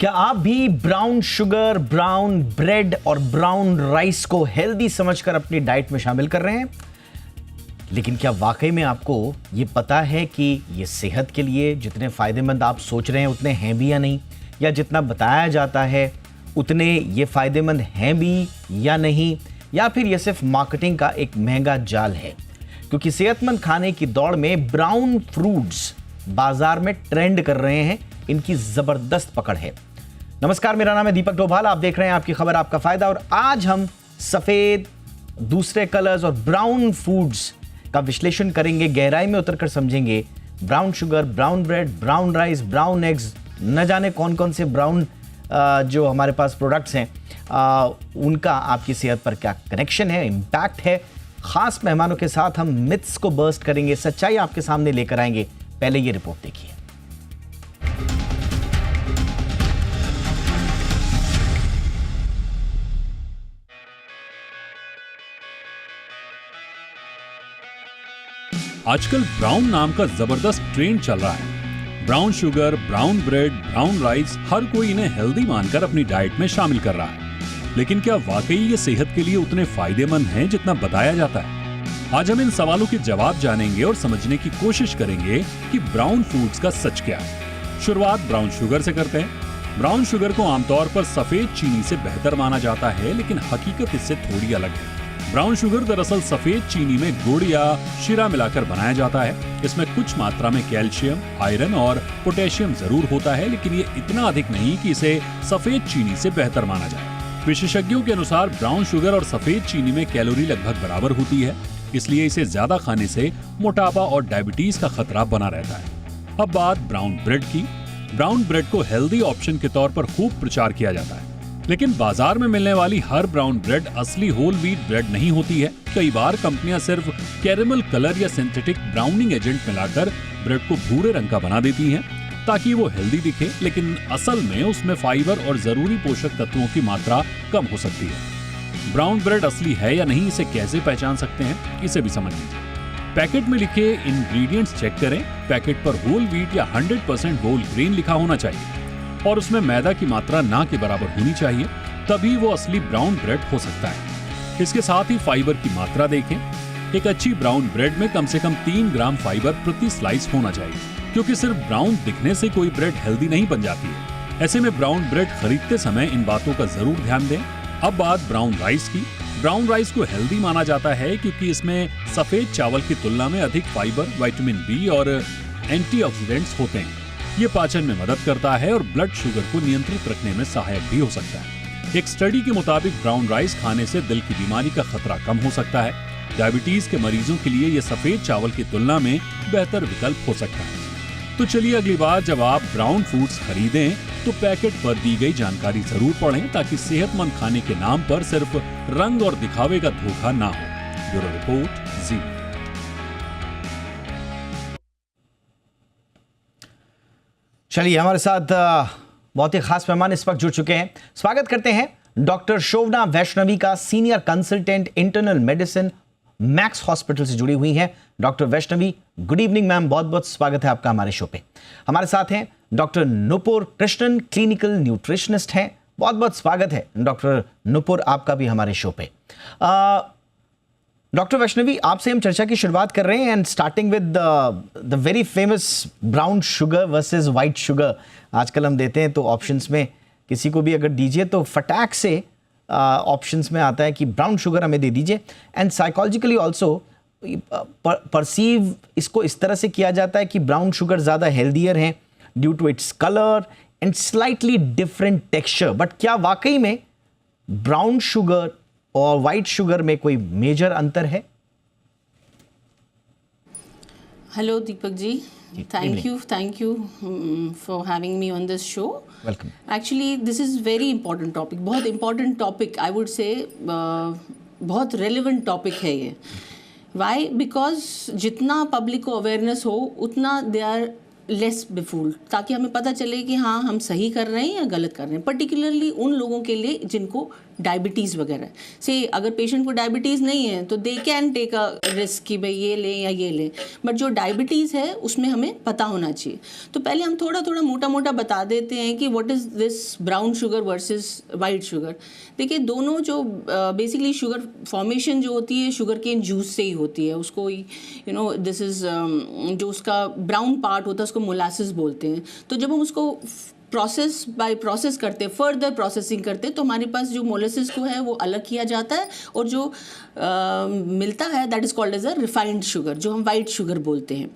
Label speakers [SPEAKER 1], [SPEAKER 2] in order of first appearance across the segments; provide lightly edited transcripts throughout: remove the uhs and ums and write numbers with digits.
[SPEAKER 1] क्या आप भी ब्राउन शुगर, ब्राउन ब्रेड और ब्राउन राइस को हेल्दी समझकर अपनी डाइट में शामिल कर रहे हैं? लेकिन क्या वाकई में आपको ये पता है कि ये सेहत के लिए जितने फायदेमंद आप सोच रहे हैं उतने हैं भी या नहीं, या जितना बताया जाता है उतने ये फायदेमंद हैं भी या नहीं, या फिर ये सिर्फ मार्केटिंग का एक महंगा जाल है? क्योंकि सेहतमंद खाने की दौड़ में ब्राउन फ्रूट्स बाजार में ट्रेंड कर रहे हैं, इनकी जबरदस्त पकड़ है। नमस्कार, मेरा नाम है दीपक डोभाल, आप देख रहे हैं आपकी खबर आपका फायदा। और आज हम सफेद, दूसरे कलर्स और ब्राउन फूड्स का विश्लेषण करेंगे, गहराई में उतरकर समझेंगे brown sugar, brown bread, brown rice, brown eggs, न जाने कौन कौन से ब्राउन जो हमारे पास प्रोडक्ट्स हैं उनका आपकी सेहत पर क्या कनेक्शन है, इम्पैक्ट है। खास मेहमानों के साथ हम मिथ्स को बर्स्ट करेंगे, सच्चाई आपके सामने लेकर आएंगे। पहले ये रिपोर्ट देखिए।
[SPEAKER 2] आजकल ब्राउन नाम का जबरदस्त ट्रेंड चल रहा है। Brown sugar, brown bread, brown rice, हर कोई इन्हें हेल्दी मानकर अपनी डाइट में शामिल कर रहा है। लेकिन क्या वाकई ये सेहत के लिए उतने फायदेमंद हैं जितना बताया जाता है? आज हम इन सवालों के जवाब जानेंगे और समझने की कोशिश करेंगे कि ब्राउन फूड्स का सच क्या है। शुरुआत ब्राउन शुगर से करते हैं। ब्राउन शुगर को आमतौर पर सफेद चीनी से बेहतर माना जाता है, लेकिन हकीकत इससे थोड़ी अलग है। ब्राउन शुगर दरअसल सफेद चीनी में गुड़ या शीरा मिलाकर बनाया जाता है। इसमें कुछ मात्रा में कैल्शियम, आयरन और पोटेशियम जरूर होता है, लेकिन ये इतना अधिक नहीं कि इसे सफेद चीनी से बेहतर माना जाए। विशेषज्ञों के अनुसार ब्राउन शुगर और सफेद चीनी में कैलोरी लगभग बराबर होती है, इसलिए इसे ज्यादा खाने से मोटापा और डायबिटीज का खतरा बना रहता है। अब बात ब्राउन ब्रेड की। ब्राउन ब्रेड को हेल्दी ऑप्शन के तौर पर खूब प्रचार किया जाता है, लेकिन बाजार में मिलने वाली हर ब्राउन ब्रेड असली होल व्हीट ब्रेड नहीं होती है। कई बार कंपनियां सिर्फ कैरेमल कलर या सिंथेटिक ब्राउनिंग एजेंट मिलाकर ब्रेड को भूरे रंग का बना देती हैं ताकि वो हेल्दी दिखे, लेकिन असल में उसमें फाइबर और जरूरी पोषक तत्वों की मात्रा कम हो सकती है। ब्राउन ब्रेड असली है या नहीं, इसे कैसे पहचान सकते हैं, इसे भी समझ लीजिए। पैकेट में लिखे इंग्रेडिएंट्स चेक करें। पैकेट पर होल व्हीट या 100% होल ग्रेन लिखा होना चाहिए और उसमें मैदा की मात्रा ना के बराबर होनी चाहिए, तभी वो असली ब्राउन ब्रेड हो सकता है। इसके साथ ही फाइबर की मात्रा देखें। एक अच्छी ब्राउन ब्रेड में कम से कम 3 ग्राम फाइबर प्रति स्लाइस होना चाहिए, क्योंकि सिर्फ ब्राउन दिखने से कोई ब्रेड हेल्दी नहीं बन जाती है। ऐसे में ब्राउन ब्रेड खरीदते समय इन बातों का जरूर ध्यान दें। अब बात ब्राउन राइस की। ब्राउन राइस को हेल्दी माना जाता है क्योंकि इसमें सफेद चावल की तुलना में अधिक फाइबर, विटामिन बी और एंटीऑक्सीडेंट्स होते हैं। ये पाचन में मदद करता है और ब्लड शुगर को नियंत्रित रखने में सहायक भी हो सकता है। एक स्टडी के मुताबिक ब्राउन राइस खाने से दिल की बीमारी का खतरा कम हो सकता है। डायबिटीज के मरीजों के लिए ये सफेद चावल की तुलना में बेहतर विकल्प हो सकता है। तो चलिए, अगली बार जब आप ब्राउन फूड्स खरीदें तो पैकेट पर दी गई जानकारी जरूर पढ़ें, ताकि सेहतमंद खाने के नाम पर सिर्फ रंग और दिखावे का धोखा ना हो। ब्यूरो रिपोर्ट, जी।
[SPEAKER 1] चलिए, हमारे साथ बहुत ही खास मेहमान इस वक्त जुड़ चुके हैं। स्वागत करते हैं डॉक्टर शोभना वैष्णवी का, senior consultant internal medicine, max hospital से जुड़ी हुई हैं। Doctor Vaishnavi, good evening ma'am, बहुत बहुत स्वागत है आपका हमारे शो पे। हमारे साथ हैं doctor Nupur Krishnan, clinical nutritionist हैं। बहुत बहुत स्वागत है डॉक्टर नुपुर आपका भी हमारे शो पे। डॉक्टर वैष्णवी, आपसे हम चर्चा की शुरुआत कर रहे हैं, and starting with the very famous brown sugar versus white sugar. आजकल हम देते हैं तो ऑप्शंस में किसी को भी अगर दीजिए तो फटाक से ऑप्शंस में आता है कि ब्राउन शुगर हमें दे दीजिए, एंड साइकोलॉजिकली ऑल्सो परसीव इसको इस तरह से किया जाता है कि ब्राउन शुगर ज़्यादा हेल्दियर है due to its colour and slightly different texture. But क्या वाकई में ब्राउन शुगर और वाइट शुगर में कोई मेजर अंतर है?
[SPEAKER 3] Hello Deepak ji, thank you for having me on this show.
[SPEAKER 1] Welcome.
[SPEAKER 3] Actually, this is very important topic, बहुत important topic, I would say, बहुत relevant topic है ये। Why? Because जितना पब्लिक को अवेयरनेस हो उतना दे आर लेस बेफूल्ड, ताकि हमें पता चले कि हाँ हम सही कर रहे हैं या गलत कर रहे हैं, पर्टिकुलरली उन लोगों के लिए जिनको डायबिटीज़ वगैरह से, अगर पेशेंट को डायबिटीज़ नहीं है तो they can take a risk कि भाई ये लें या ये लें, बट जो डायबिटीज़ है उसमें हमें पता होना चाहिए। तो पहले हम थोड़ा थोड़ा मोटा मोटा बता देते हैं कि what is this brown sugar versus white sugar. देखिए दोनों जो बेसिकली शुगर फॉर्मेशन जो होती है शुगर केन जूस से ही होती है, उसको दिस इज़ जो उसका ब्राउन पार्ट होता है उसको मोलासिस बोलते हैं। तो जब हम उसको प्रोसेस करते हैं, फर्दर प्रोसेसिंग करते हैं, तो हमारे पास जो मोलासिस को है वो अलग किया जाता है और जो मिलता है that is called as a refined sugar, जो हम वाइट शुगर बोलते हैं।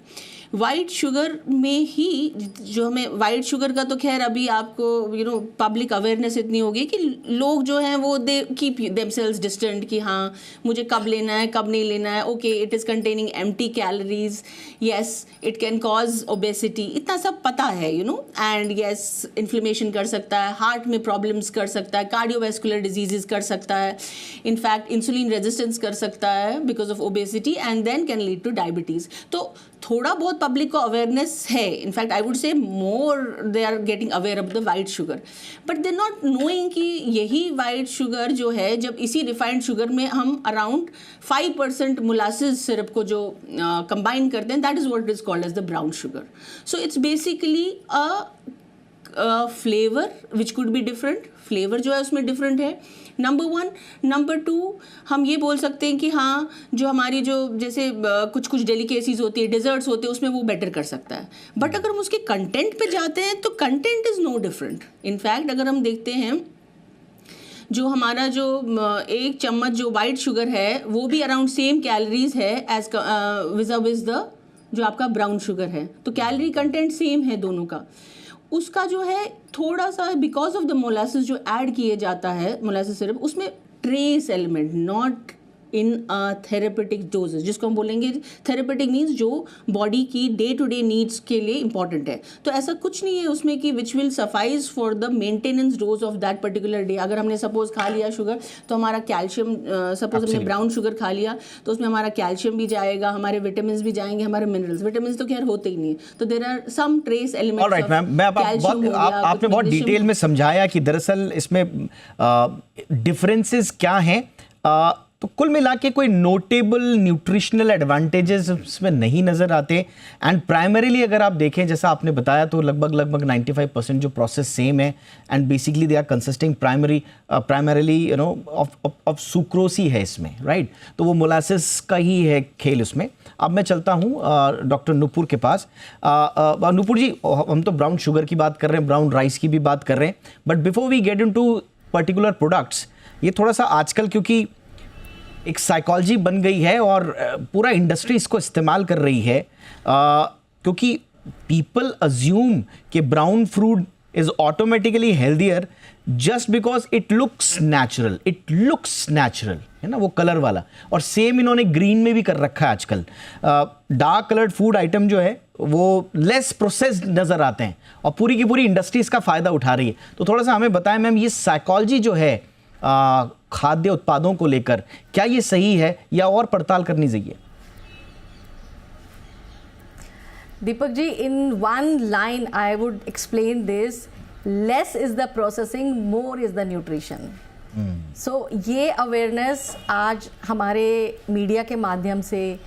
[SPEAKER 3] वाइट शुगर में ही जो हमें वाइट शुगर का तो खैर अभी आपको पब्लिक अवेयरनेस इतनी होगी कि लोग जो हैं वो दे कीप देमसेल्व्स डिस्टेंट कि हाँ मुझे कब लेना है कब नहीं लेना है, okay it is containing empty calories, yes it can cause obesity, इतना सब पता है एंड यस इन्फ्लेमेशन कर सकता है, हार्ट में प्रॉब्लम्स कर सकता है, कार्डियोवैस्कुलर डिजीजेस कर सकता है, इनफैक्ट इंसुलिन रेजिस्टेंस कर सकता है because of obesity and then can lead to diabetes. तो थोड़ा बहुत पब्लिक को अवेयरनेस है, in fact I would say more they are getting aware of the white sugar, but they not knowing कि यही वाइट शुगर जो है जब इसी रिफाइंड शुगर में हम अराउंड 5% मोलासिस सिरप को जो कंबाइन करते हैं that is what is called as the brown sugar. So it's basically a flavour which could be different, flavour जो है उसमें डिफरेंट है, नंबर 1। नंबर 2 हम ये बोल सकते हैं कि हाँ जो हमारी जो जैसे कुछ कुछ डेलिकेसीज होती है, डेजर्ट्स होते हैं, उसमें वो बेटर कर सकता है, बट अगर हम उसके कंटेंट पे जाते हैं तो content is no different. In fact अगर हम देखते हैं जो हमारा जो 1 चम्मच जो वाइट शुगर है वो भी अराउंड सेम कैलोरीज है एज विज़ द जो आपका ब्राउन शुगर है, तो कैलोरी कंटेंट सेम है दोनों का। उसका जो है थोड़ा सा बिकॉज ऑफ द मोलासिस जो ऐड किए जाता है मोलासिस सिरप, उसमें trace element not in a therapeutic doses, जिसको हम बोलेंगे थेरेपेटिक मीन्स जो बॉडी की डे टू डे नीड्स के लिए इंपॉर्टेंट है। तो ऐसा कुछ नहीं है उसमें कि which will suffice for the maintenance dose of that particular day. अगर हमने सपोज खा लिया शुगर तो हमारा कैल्शियम, सपोज हमने ब्राउन शुगर खा लिया तो उसमें हमारा कैल्शियम भी जाएगा, हमारे विटामिन भी जाएंगे, हमारे मिनरल्स, विटामिन तो खैर होते ही नहीं, तो there are some trace elements.
[SPEAKER 1] Alright ma'am, आपने बहुत डिटेल में समझाया कि दरअसल इसमें डिफरेंसेस क्या हैं, तो कुल मिला के कोई नोटेबल न्यूट्रिशनल एडवांटेजेस इसमें नहीं नज़र आते। एंड प्राइमरीली अगर आप देखें जैसा आपने बताया तो लगभग 95% जो प्रोसेस सेम है and basically they are consisting primarily of sucrose है इसमें, राइट। तो वो मोलासिस का ही है खेल उसमें। अब मैं चलता हूँ डॉक्टर नुपुर के पास। नुपुर जी, हम तो ब्राउन शुगर की बात कर रहे हैं, ब्राउन राइस की भी बात कर रहे हैं, but before we get into particular products, ये थोड़ा सा आजकल क्योंकि एक साइकोलॉजी बन गई है और पूरा इंडस्ट्री इसको इस्तेमाल कर रही है, क्योंकि पीपल अज्यूम कि brown fruit is automatically healthier just because it looks natural, है ना, वो कलर वाला। और सेम इन्होंने ग्रीन में भी कर रखा है आजकल। डार्क कलर्ड फूड आइटम जो है वो लेस प्रोसेस्ड नज़र आते हैं और पूरी की पूरी इंडस्ट्री इसका फ़ायदा उठा रही है। तो थोड़ा सा हमें बताएं मैम, ये साइकोलॉजी जो है खाद्य उत्पादों को लेकर, क्या ये सही है या और पड़ताल करनी चाहिए?
[SPEAKER 4] Deepak ji, in one line I would explain this, less is the processing, more is the nutrition. So ये अवेयरनेस आज हमारे मीडिया के माध्यम से,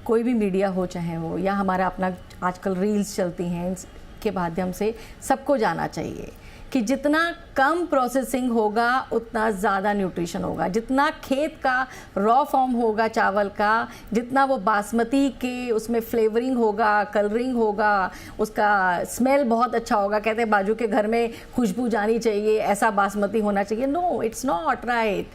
[SPEAKER 4] कोई भी मीडिया हो चाहे वो, या हमारा अपना आजकल रील्स चलती हैं, इसके माध्यम से सबको जाना चाहिए कि जितना कम प्रोसेसिंग होगा उतना ज़्यादा न्यूट्रिशन होगा। जितना खेत का रॉ फॉर्म होगा चावल का, जितना वो बासमती के उसमें फ्लेवरिंग होगा, कलरिंग होगा, उसका स्मेल बहुत अच्छा होगा। कहते हैं बाजू के घर में खुशबू जानी चाहिए, ऐसा बासमती होना चाहिए। No, it's not right.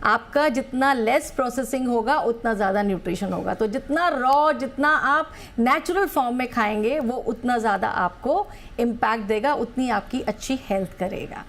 [SPEAKER 4] आपका जितना लेस प्रोसेसिंग होगा उतना ज़्यादा न्यूट्रिशन होगा। तो जितना रॉ, जितना आप नेचुरल फॉर्म में खाएंगे वो उतना ज़्यादा आपको इम्पैक्ट देगा, उतनी आपकी अच्छी हेल्थ करेगा।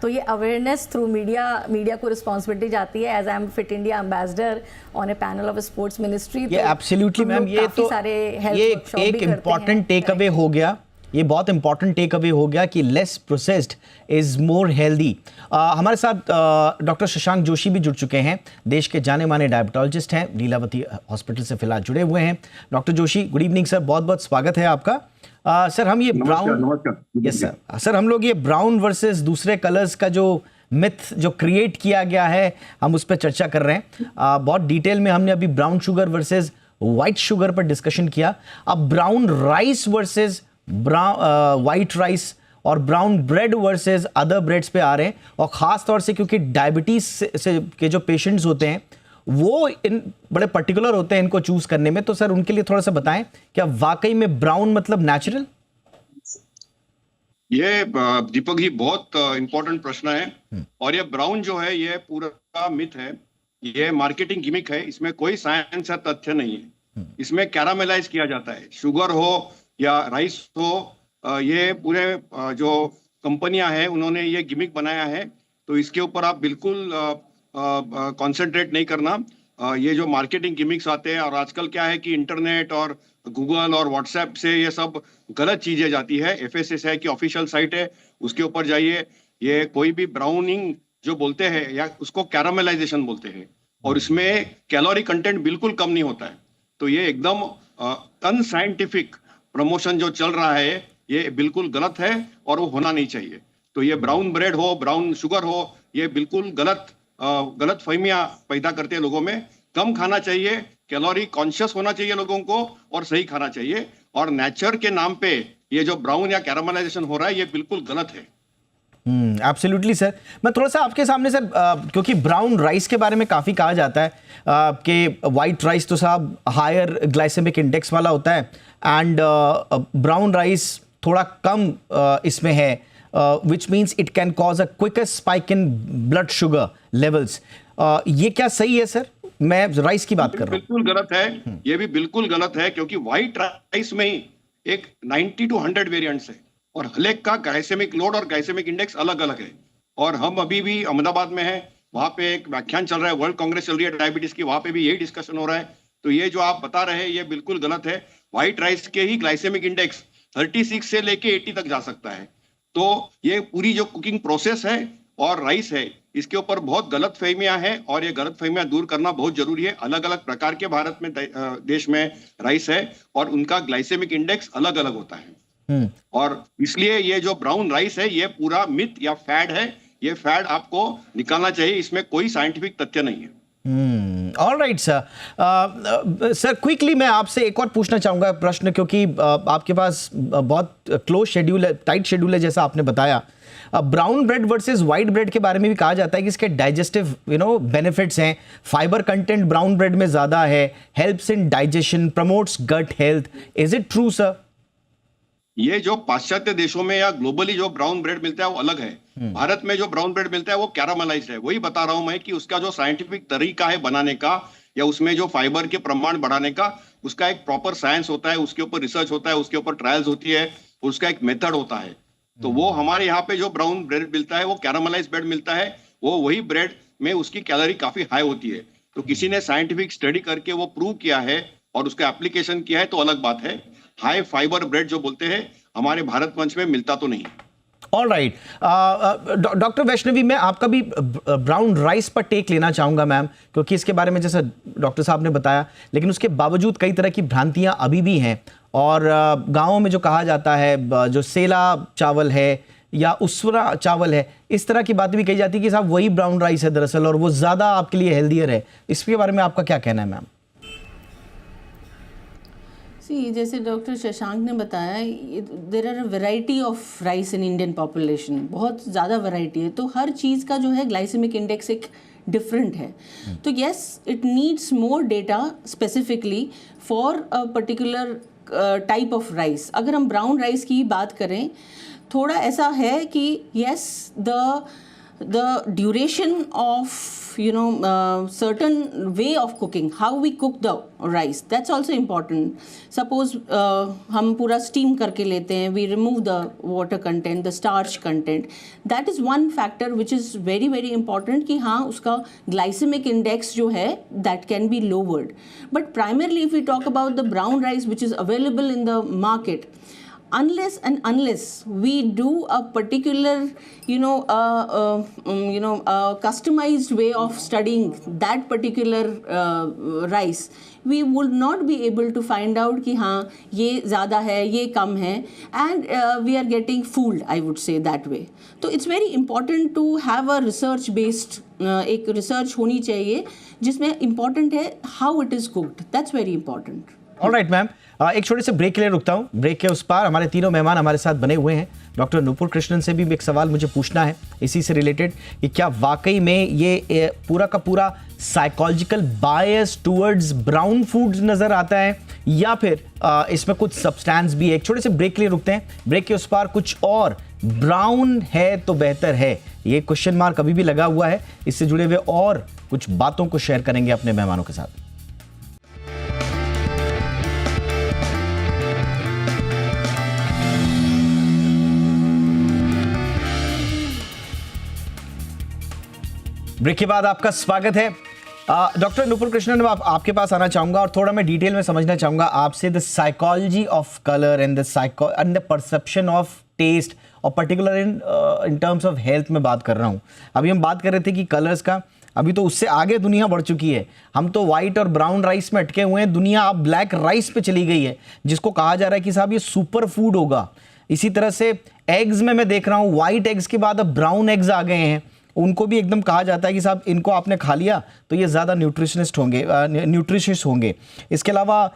[SPEAKER 4] तो ये अवेयरनेस थ्रू मीडिया को रिस्पॉन्सिबिलिटी जाती है। As I am fit India ambassador on a panel of sports ministry.
[SPEAKER 1] ये एब्सोल्युटली मैम, ये तो ये एक इम्पॉर्टेंट टेक अवे हो गया, ये बहुत इंपॉर्टेंट टेक अवे हो गया कि less processed is more healthy. हमारे साथ डॉक्टर शशांक जोशी भी जुड़ चुके हैं, देश के जाने माने डायबिटोलॉजिस्ट हैं, लीलावती हॉस्पिटल से फिलहाल जुड़े हुए हैं। Doctor Joshi, good evening sir, बहुत बहुत स्वागत है आपका। सर, हम ये ब्राउन, यस सर, हम लोग ये ब्राउन वर्सेस दूसरे कलर्स का जो मिथ जो क्रिएट किया गया है, हम उस पर चर्चा कर रहे हैं। बहुत डिटेल में हमने अभी brown sugar versus white sugar पर डिस्कशन किया। अब brown rice versus white rice और brown bread versus other breads पे आ रहे हैं, और ख़ास तौर से क्योंकि डायबिटीज़ से के जो पेशेंट्स होते हैं वो इन बड़े पर्टिकुलर होते हैं इनको चूज करने में। तो सर उनके लिए थोड़ा सा बताएं, क्या वाकई में ब्राउन मतलब नेचुरल?
[SPEAKER 5] ये दीपक जी बहुत इंपॉर्टेंट प्रश्न है, और ये ब्राउन जो है ये पूरा मिथ है, ये मार्केटिंग गिमिक है, इसमें कोई साइंस या तथ्य नहीं है। इसमें कैरामेलाइज किया जाता है, शुगर हो या राइस हो, ये पूरे जो कंपनियां हैं उन्होंने ये गिमिक बनाया है, तो इसके ऊपर आप बिल्कुल कंसंट्रेट नहीं करना। ये जो मार्केटिंग गिमिक्स आते हैं, और आजकल क्या है कि इंटरनेट और गूगल और व्हाट्सएप से ये सब गलत चीजें जाती है। FSSAI की ऑफिशियल साइट है, उसके ऊपर जाइए, ये कोई भी ब्राउनिंग जो बोलते हैं या उसको कैरामेलाइजेशन बोलते हैं, और इसमें कैलोरी कंटेंट बिल्कुल कम नहीं होता है। तो ये एकदम अनसाइंटिफिक प्रमोशन जो चल रहा है ये बिल्कुल गलत है, और वो होना नहीं चाहिए। तो ये ब्राउन ब्रेड हो, ब्राउन शुगर हो, ये बिल्कुल गलत फहमियां पैदा करते हैं लोगों में। कम खाना चाहिए, कैलोरी कॉन्शियस होना चाहिए लोगों को, और सही खाना चाहिए। और नेचर के नाम पे ये जो ब्राउन या कैरामलाइजेशन हो रहा है ये बिल्कुल गलत है।
[SPEAKER 1] Absolutely sir. मैं थोड़ा सा आपके सामने सर, क्योंकि ब्राउन राइस के बारे में काफ़ी कहा जाता है कि वाइट राइस तो साहब हायर ग्लाइसेमिक इंडेक्स वाला होता है, एंड ब्राउन राइस थोड़ा कम इसमें है, which means it can cause a quicker spike in blood sugar levels. ये क्या सही है सर? मैं राइस की बात कर रहा हूँ।
[SPEAKER 5] बिल्कुल गलत है, ये भी बिल्कुल गलत है, क्योंकि व्हाइट राइस में ही एक 90 to 100 वेरिएंट्स है, और हर एक का ग्लाइसेमिक लोड और ग्लाइसेमिक इंडेक्स अलग अलग है। और हम अभी भी अहमदाबाद में हैं, वहां पे एक व्याख्यान चल रहा है, वर्ल्ड कांग्रेस चल रही है डायबिटीज की, वहां पे भी यही डिस्कशन हो रहा है। तो ये जो आप बता रहे हैं ये बिल्कुल गलत है। व्हाइट राइस के ही ग्लाइसेमिक इंडेक्स 36 से लेके 80 तक जा सकता है। तो ये पूरी जो कुकिंग प्रोसेस है और राइस है, इसके ऊपर बहुत गलत फहमियां हैं, और ये गलत फहमियां दूर करना बहुत जरूरी है। अलग अलग प्रकार के भारत में देश में राइस है, और उनका ग्लाइसेमिक इंडेक्स अलग अलग होता है। और इसलिए ये जो ब्राउन राइस है ये पूरा मिथ या फैड है, ये फैड आपको निकालना चाहिए, इसमें कोई साइंटिफिक तथ्य नहीं है।
[SPEAKER 1] All right sir. Sir quickly मैं आपसे एक और पूछना चाहूँगा प्रश्न, क्योंकि आपके पास बहुत क्लोज शेड्यूल है, टाइट शेड्यूल है जैसा आपने बताया। Brown bread versus white bread के बारे में भी कहा जाता है कि इसके डाइजेस्टिव बेनिफिट्स हैं, फाइबर कंटेंट ब्राउन ब्रेड में ज़्यादा है, helps in digestion, promotes gut health. Is it true sir?
[SPEAKER 5] ये जो पाश्चात्य देशों में या ग्लोबली जो ब्राउन ब्रेड मिलता है वो अलग है। भारत में जो ब्राउन ब्रेड मिलता है वो कैरामलाइज्ड है। वही बता रहा हूं मैं कि उसका जो साइंटिफिक तरीका है बनाने का, या उसमें जो फाइबर के प्रमाण बढ़ाने का, उसका एक प्रॉपर साइंस होता है, उसके ऊपर रिसर्च होता है, उसके ऊपर ट्रायल्स होती है, उसका एक मेथड होता है। तो वो हमारे यहाँ पे जो ब्राउन ब्रेड मिलता है वो कैरामलाइज्ड ब्रेड मिलता है, वो वही ब्रेड में उसकी कैलोरी काफी हाई होती है। तो किसी ने साइंटिफिक स्टडी करके वो प्रूव किया है और उसका एप्लीकेशन किया है तो अलग बात है। हाई फाइबर ब्रेड जो बोलते हैं हमारे भारत मंच में मिलता तो नहीं।
[SPEAKER 1] ऑल राइट, डॉक्टर वैष्णवी, मैं आपका भी ब्राउन राइस पर टेक लेना चाहूँगा मैम, क्योंकि इसके बारे में जैसे डॉक्टर साहब ने बताया, लेकिन उसके बावजूद कई तरह की भ्रांतियाँ अभी भी हैं। और गाँवों में जो कहा जाता है जो सेला चावल है या उसरा चावल है, इस तरह की बातें भी कही जाती है कि साहब वही ब्राउन राइस है दरअसल, और वो ज़्यादा आपके लिए हेल्दियर है। इसके बारे में आपका क्या कहना है मैम?
[SPEAKER 3] जैसे डॉक्टर शशांक ने बताया, there are a variety of rice in Indian population, बहुत ज़्यादा वैरायटी है, तो हर चीज़ का जो है ग्लाइसेमिक इंडेक्स एक डिफरेंट है। तो yes, it needs more data specifically for a particular type of rice. अगर हम ब्राउन राइस की बात करें, थोड़ा ऐसा है कि yes, the duration of certain way of cooking, how we cook the rice, that's also important. Suppose हम पूरा steam करके लेते हैं, we remove the water content, the starch content, that is one factor which is very very important कि हाँ उसका glycemic index जो है that can be lowered. But primarily if we talk about the brown rice which is available in the market, unless we do a particular customized way of studying that particular rice, we would not be able to find out कि हाँ ये ज़्यादा है ये कम है, and we are getting fooled, I would say that way. तो it's very important to have a research based एक research होनी चाहिए जिसमें important है how it is cooked. That's very important.
[SPEAKER 1] Alright ma'am, एक छोटे से ब्रेक के लिए रुकता हूँ. ब्रेक के उस पार हमारे तीनों मेहमान हमारे साथ बने हुए हैं. डॉक्टर नूपुर कृष्णन से भी एक सवाल मुझे पूछना है इसी से रिलेटेड कि क्या वाकई में ये पूरा का पूरा psychological bias towards brown foods नजर आता है या फिर इसमें कुछ सब्सटेंस भी है. एक छोटे से ब्रेक के लिए रुकते हैं. ब्रेक के उस पार कुछ और ब्राउन है तो बेहतर है, ये क्वेश्चन मार्क अभी भी लगा हुआ है. इससे जुड़े हुए और कुछ बातों को शेयर करेंगे अपने मेहमानों के साथ. ब्रेक के बाद आपका स्वागत है. डॉक्टर नूपुर कृष्णन, आपके पास आना चाहूंगा और थोड़ा मैं डिटेल में समझना चाहूंगा आपसे the psychology of colour and the perception of taste और particular in terms of health में बात कर रहा हूं. अभी हम बात कर रहे थे कि कलर्स का, अभी तो उससे आगे दुनिया बढ़ चुकी है. हम तो वाइट और ब्राउन राइस में अटके हुए हैं, दुनिया अब ब्लैक राइस पे चली गई है जिसको कहा जा रहा है कि साहब ये सुपर फूड होगा. इसी तरह से एग्स में मैं देख रहा हूँ वाइट एग्स के बाद अब ब्राउन एग्स आ गए हैं, उनको भी एकदम कहा जाता है कि साहब इनको आपने खा लिया तो ये ज़्यादा न्यूट्रिशियस होंगे. इसके अलावा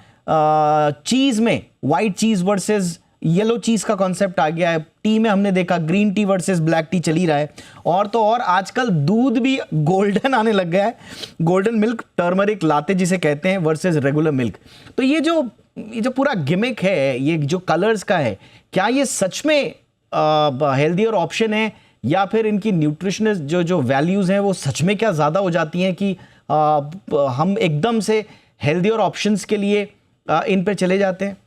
[SPEAKER 1] चीज़ में वाइट चीज़ वर्सेस येलो चीज़ का कॉन्सेप्ट आ गया है. टी में हमने देखा green tea versus black T चल ही रहा है. और तो और आजकल दूध भी गोल्डन आने लग गया है, गोल्डन मिल्क टर्मरिक लाते जिसे कहते हैं वर्सेस रेगुलर मिल्क. तो ये जो पूरा गिमिक है, ये जो कलर्स का है, क्या ये सच में हेल्दी और ऑप्शन है या फिर इनकी न्यूट्रिशनस जो वैल्यूज़ हैं वो सच में क्या ज़्यादा हो जाती हैं कि हम एकदम से हेल्दी और ऑप्शंस के लिए इन पे चले जाते हैं?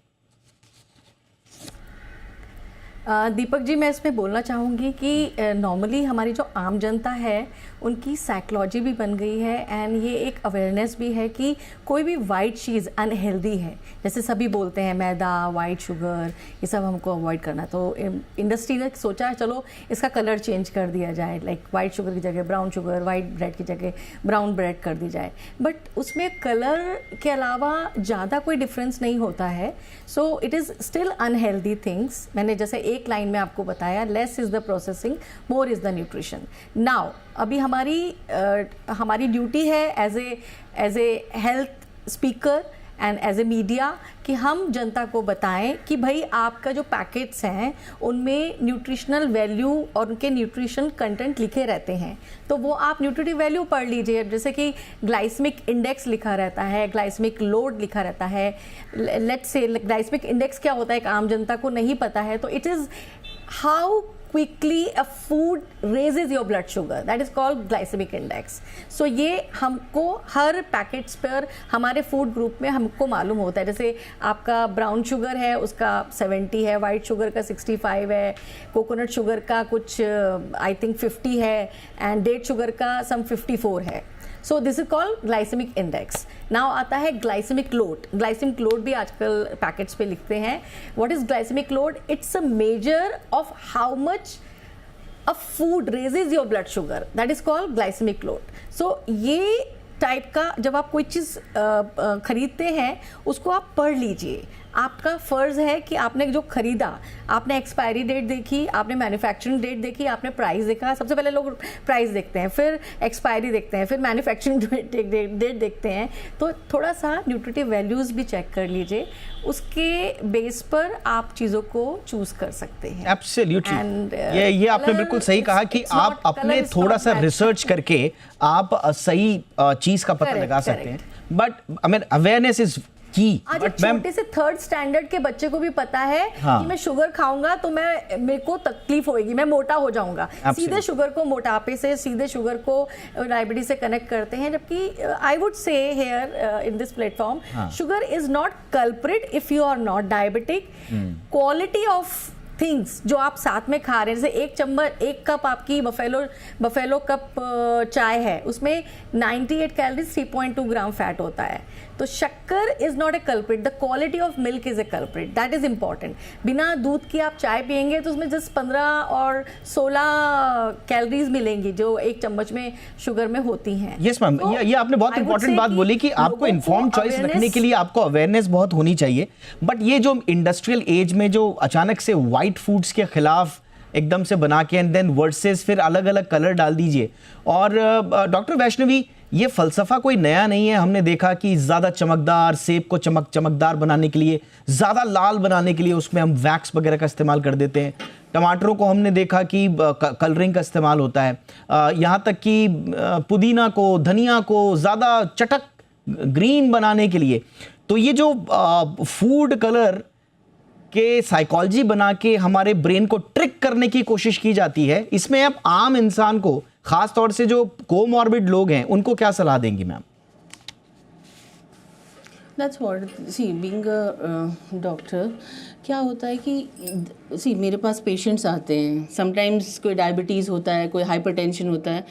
[SPEAKER 4] दीपक जी, मैं इसमें बोलना चाहूँगी कि नॉर्मली हमारी जो आम जनता है उनकी साइकोलॉजी भी बन गई है एंड ये एक अवेयरनेस भी है कि कोई भी वाइट चीज़ अनहेल्दी है. जैसे सभी बोलते हैं मैदा, वाइट शुगर, ये सब हमको अवॉइड करना. तो इंडस्ट्री ने सोचा चलो इसका कलर चेंज कर दिया जाए, लाइक वाइट शुगर की जगह ब्राउन शुगर, वाइट ब्रेड की जगह ब्राउन ब्रेड कर दी जाए. बट उसमें कलर के अलावा ज़्यादा कोई डिफरेंस नहीं होता है. So it is still unhealthy things. मैंने जैसे एक लाइन में आपको बताया, less is the processing, more is the nutrition. Now अभी हमारी ड्यूटी है as a health speaker and as a media कि हम जनता को बताएं कि भाई आपका जो पैकेट्स हैं उनमें न्यूट्रिशनल वैल्यू और उनके न्यूट्रिशन कंटेंट लिखे रहते हैं, तो वो आप न्यूट्रिटिव वैल्यू पढ़ लीजिए. जैसे कि ग्लाइसेमिक इंडेक्स लिखा रहता है, ग्लाइसेमिक लोड लिखा रहता है. लेट्स से ग्लाइसेमिक इंडेक्स क्या होता है एक आम जनता को नहीं पता है. तो it is how quickly a food raises your blood sugar, that is called glycemic index. So ये हमको हर पैकेट्स पर हमारे फूड ग्रुप में हमको मालूम होता है. जैसे आपका ब्राउन शुगर है उसका 70 है, वाइट शुगर का 65 है, कोकोनट शुगर का कुछ आई थिंक 50 है एंड डेट शुगर का सम 54 है. So this is called glycemic index. Now आता है ग्लाइसेमिक लोड. ग्लाइसेमिक लोड भी आजकल पैकेट्स पे लिखते हैं. What is glycemic load? It's a measure of how much a food raises your blood sugar, that is called glycemic load. So ये type का जब आप कोई चीज़ खरीदते हैं उसको आप पढ़ लीजिए. आपका फ़र्ज़ है कि आपने जो खरीदा, आपने एक्सपायरी डेट देखी, आपने मैन्युफैक्चरिंग डेट देखी, आपने प्राइस देखा. सबसे पहले लोग प्राइस देखते हैं, फिर एक्सपायरी देखते हैं, फिर मैन्युफैक्चरिंग डेट देखते हैं. तो थोड़ा सा न्यूट्रिटिव वैल्यूज़ भी चेक कर लीजिए, उसके बेस पर आप चीज़ों को चूज़ कर सकते हैं.
[SPEAKER 1] एब्सोल्युटली. ये आपने बिल्कुल सही कहा कि आप अपने थोड़ा सा रिसर्च करके आप सही चीज़ का पता लगा सकते हैं. But I mean awareness is की.
[SPEAKER 4] आज छोटे से 3rd स्टैंडर्ड के बच्चे को भी पता है कि मैं शुगर खाऊंगा तो मेरे को तकलीफ होगी, मैं मोटा हो जाऊंगा. सीधे शुगर को मोटापे से, सीधे शुगर को डायबिटीज से कनेक्ट करते हैं. जबकि I would say here in this platform, sugar is not culprit if you are not diabetic. Quality of things जो आप साथ में खा रहे हैं, जैसे 1 कप आपकी बफेलो कप चाय है, उसमें 98 कैलोरीज 3.2 ग्राम फैट होता है। तो शक्कर is not a culprit, the quality of milk is a culprit, that is important. बिना दूध की आप चाय पियेंगे तो उसमें जस्ट 15 और 16 कैलोरीज मिलेंगी जो 1 चम्मच में शुगर में होती हैं।
[SPEAKER 1] यस मैम, ये आपने बहुत इंपॉर्टेंट बात बोली कि आपको इन्फॉर्म चॉइस रखने के लिए आपको अवेयरनेस बहुत होनी चाहिए। बट ये जो इंडस्ट्रियल एज में जो अचानक से वाइट फूड्स के खिलाफ एकदम से बना के एंड देन वर्सेस फिर अलग अलग कलर डाल दीजिए। और डॉक्टर वैष्णवी, ये फलसफा कोई नया नहीं है। हमने देखा कि ज़्यादा चमकदार सेब को चमकदार बनाने के लिए, ज़्यादा लाल बनाने के लिए उसमें हम वैक्स वगैरह का इस्तेमाल कर देते हैं। टमाटरों को हमने देखा कि कलरिंग का इस्तेमाल होता है। यहाँ तक कि पुदीना को, धनिया को ज़्यादा चटक ग्रीन बनाने के लिए। तो ये जो फूड कलर के साइकोलॉजी बना के हमारे ब्रेन को ट्रिक करने की कोशिश की जाती है, इसमें अब आम इंसान को, खास तौर से जो कोमॉर्बिड लोग हैं, उनको क्या सलाह देंगी ma'am?
[SPEAKER 3] That's what, see, being a doctor, क्या होता है कि मेरे पास पेशेंट्स आते हैं, समटाइम्स कोई डायबिटीज़ होता है, कोई हाइपरटेंशन होता है,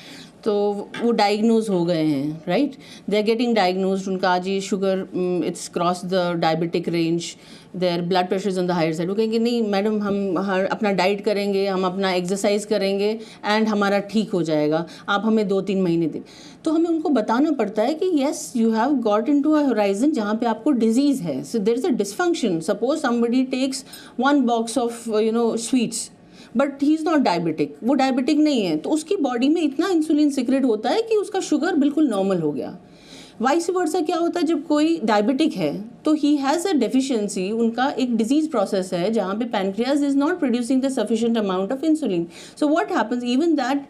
[SPEAKER 3] तो वो डायग्नोज हो गए हैं, right, they are getting diagnose, उनका आज ये sugar it's cross the diabetic range, their blood pressure is on the higher side. वो कहेंगे नहीं मैडम, हम अपना डाइट करेंगे, हम अपना एक्सरसाइज करेंगे एंड हमारा ठीक हो जाएगा, आप हमें 2-3 महीने दें। तो हमें उनको बताना पड़ता है कि yes, you have got into a horizon जहाँ पे आपको डिजीज़ है, so there is a dysfunction. Suppose somebody takes 1 box of sweets but he is not diabetic, वो डायबिटिक नहीं है, तो उसकी बॉडी में इतना इंसुलिन सीक्रेट होता है कि उसका शुगर बिल्कुल नॉर्मल हो गया। वाइस वर्सा क्या होता है, जब कोई डायबिटिक है तो ही हैज़ अ डेफिशिएंसी, उनका एक डिजीज प्रोसेस है जहाँ पे pancreas is not producing the sufficient amount of insulin. So what happens, even that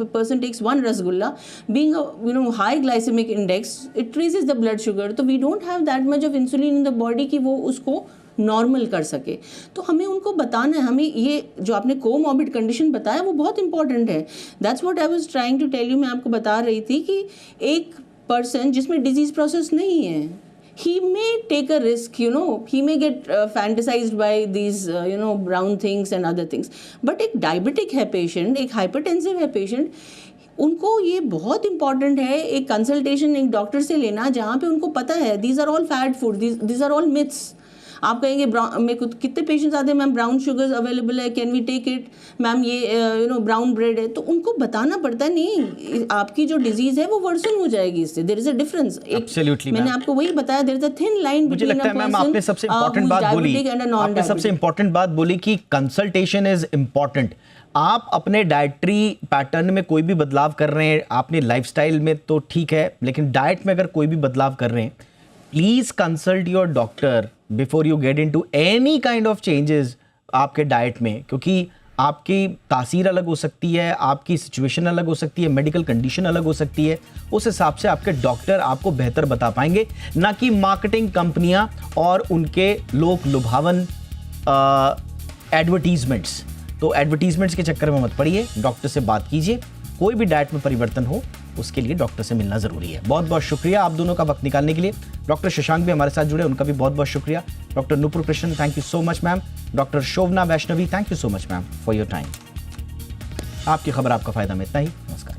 [SPEAKER 3] person takes 1 rasgulla, being high glycemic index, it raises the blood sugar, तो we don't have that much of insulin in the body कि वो उसको normal कर सके। तो हमें उनको बताना है, हमें ये जो आपने कोमॉर्बिड कंडीशन बताया वो बहुत इंपॉर्टेंट है। That's what I was trying to tell you. मैं आपको बता रही थी कि एक पर्सन जिसमें डिजीज प्रोसेस नहीं है, he may take a risk, he may get fantasized by these brown things and other things, but एक डायबिटिक है पेशेंट, एक हाइपरटेंसिव है पेशेंट, उनको ये बहुत इंपॉर्टेंट है एक कंसल्टेशन एक डॉक्टर से लेना जहाँ पे उनको पता है these are all fat food, these are all myths. आप कहेंगे मेरे को कितने पेशेंट्स आते हैं, मैम ब्राउन शुगर्स अवेलेबल है, can we take it, ma'am ये ब्राउन ब्रेड है, तो उनको बताना पड़ता है नहीं, आपकी जो डिजीज है वो वर्सन हो जाएगी इससे, देयर इज अ डिफरेंस। मैंने आपको वही बताया, there is a thin line between a person,
[SPEAKER 1] आपने सबसे इंपॉर्टेंट बात बोली, आपने सबसे इंपॉर्टेंट बात बोली कि कंसल्टेशन इज इंपॉर्टेंट। आप अपने डाइटरी पैटर्न में कोई भी बदलाव कर रहे हैं, आपने लाइफस्टाइल में तो ठीक है, लेकिन डाइट में अगर कोई भी बदलाव कर रहे हैं, please consult your doctor before you get into any kind of changes आपके डाइट में, क्योंकि आपकी तासीर अलग हो सकती है, आपकी सिचुएशन अलग हो सकती है, मेडिकल कंडीशन अलग हो सकती है। उस हिसाब से आपके डॉक्टर आपको बेहतर बता पाएंगे, ना कि मार्केटिंग कंपनियां और उनके लोक लुभावन एडवर्टीजमेंट्स। तो एडवर्टीजमेंट्स के चक्कर में मत पड़िए, डॉक्टर से बात कीजिए। कोई भी डाइट में परिवर्तन हो उसके लिए डॉक्टर से मिलना ज़रूरी है। बहुत बहुत शुक्रिया आप दोनों का वक्त निकालने के लिए। डॉक्टर शशांक भी हमारे साथ जुड़े, उनका भी बहुत बहुत शुक्रिया। Doctor Nupur Krishna, thank you so much ma'am. Doctor Shobhana Vaishnavi, thank you so much ma'am for your time. आपकी खबर आपका फ़ायदा में इतना ही। नमस्कार।